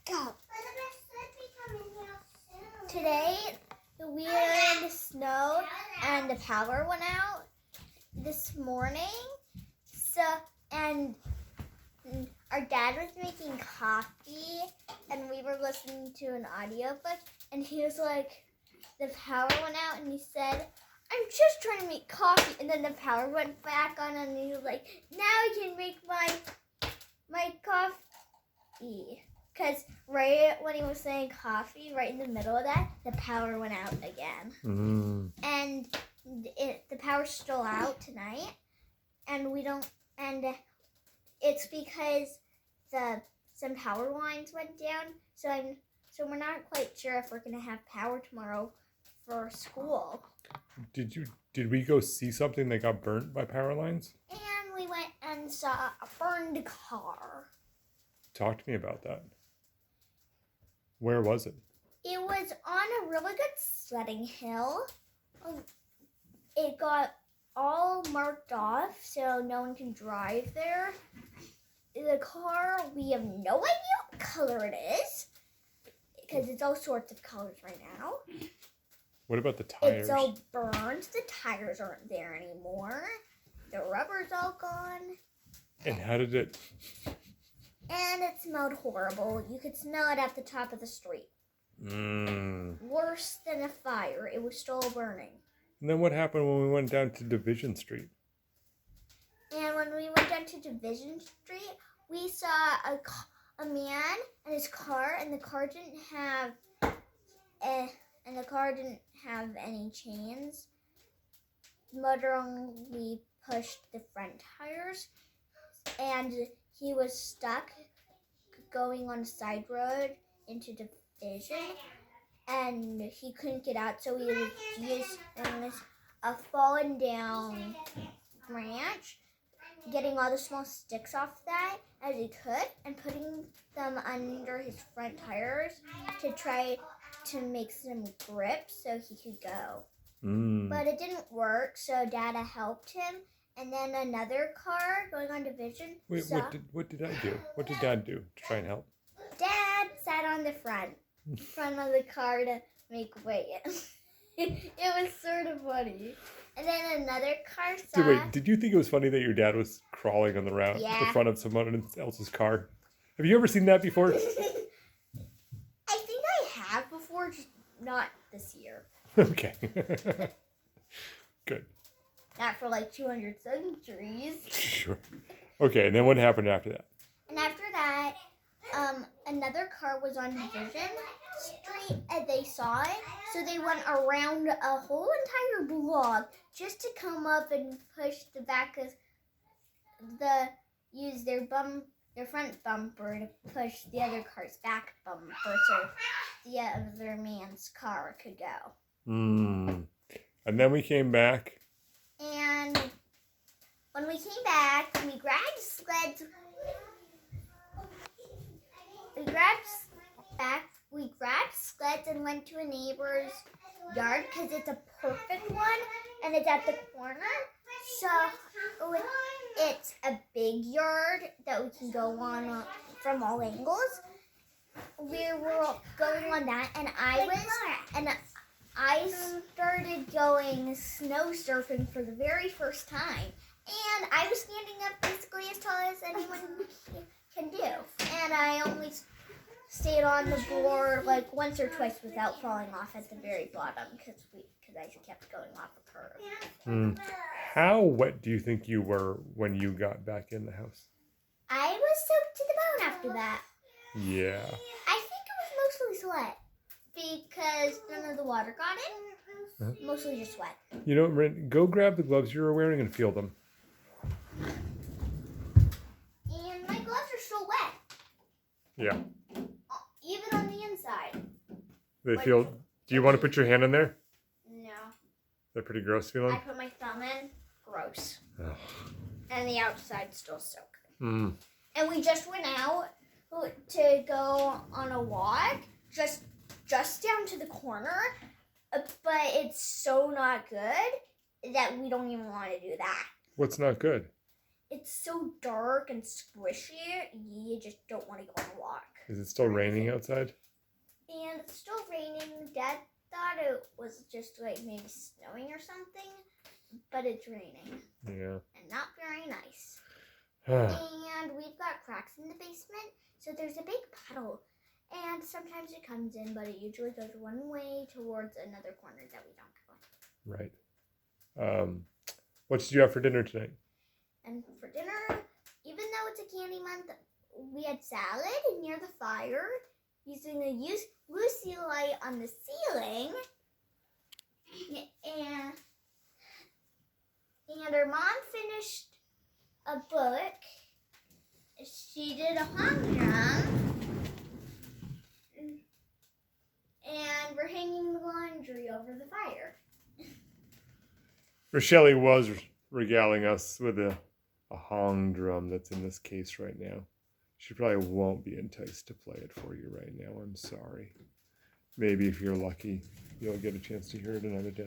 Go. Today we are in the snow and the power went out this morning. And our dad was making coffee and we were listening to an audiobook and he was like, the power went out and he said, I'm just trying to make coffee, and then the power went back on and he was like, now I can make my coffee. Because right when he was saying coffee, right in the middle of that, the power went out again. And the power's still out tonight, and it's because some power lines went down, so we're not quite sure if we're gonna have power tomorrow for school. Did we go see something that got burnt by power lines? And we went and saw a burned car. Talk to me about that. Where was it? It was on a really good sledding hill. It got all marked off so no one can drive there. The car, we have no idea what color it is because it's all sorts of colors right now. What about the tires? It's all burned. The tires aren't there anymore. The rubber's all gone. And how did it... And it smelled horrible. You could smell it at the top of the street. Worse than a fire. It was still burning. And then what happened when we went down to Division Street? And when we went down to Division Street, we saw a man and his car, and the car didn't have any chains. The motor only pushed the front tires, and he was stuck going on a side road into Division, and he couldn't get out, so he was using a fallen down branch, getting all the small sticks off that as he could, and putting them under his front tires to try to make some grip so he could go. But it didn't work, so Dada helped him. And then another car going on Division. Wait, what did I do? What did Dad do to try and help? Dad sat on the front of the car to make way. It was sort of funny. And then another car saw... Wait, did you think it was funny that your dad was crawling on the front of someone else's car? Have you ever seen that before? I think I have before, just not this year. Okay. Good. Not for like 200 centuries. Sure. Okay, and then what happened after that? And after that, another car was on Division Street and they saw it. So they went around a whole entire block just to come up and push the back of use their front bumper to push the other car's back bumper so the other man's car could go. And then we came back. And when we came back, we grabbed sleds. We grabbed sleds and went to a neighbor's yard because it's a perfect one and it's at the corner. So it's a big yard that we can go on from all angles. We were going on that, and I started going snow surfing for the very first time. And I was standing up basically as tall as anyone can do. And I only stayed on the board like once or twice without falling off at the very bottom because I kept going off the curb. How wet do you think you were when you got back in the house? I was soaked to the bone after that. Yeah. I think it was mostly sweat because none of the water got in. Mostly just sweat. You know, Rin, go grab the gloves you were wearing and feel them. And my gloves are still wet. Yeah. Even on the inside. They feel... Do you want to put your hand in there? No. They're pretty gross feeling? I put my thumb in. Gross. Oh. And the outside's still soaked. And we just went out to go on a walk. Just down to the corner. But it's so not good that we don't even want to do that. What's not good? It's so dark and squishy, you just don't want to go on a walk. Is it still raining outside? And it's still raining. Dad thought it was just like maybe snowing or something, but it's raining. Yeah. And not very nice. And we've got cracks in the basement, so there's a big puddle. And sometimes it comes in, but it usually goes one way towards another corner that we don't go in. Right. What did you have for dinner tonight? And for dinner, even though it's a candy month, we had salad near the fire using a Lucy light on the ceiling. And our mom finished a book. She did a humdrum. And we're hanging the laundry over the fire. Rochelle was regaling us with a hong drum that's in this case right now. She probably won't be enticed to play it for you right now. I'm sorry. Maybe if you're lucky, you'll get a chance to hear it another day.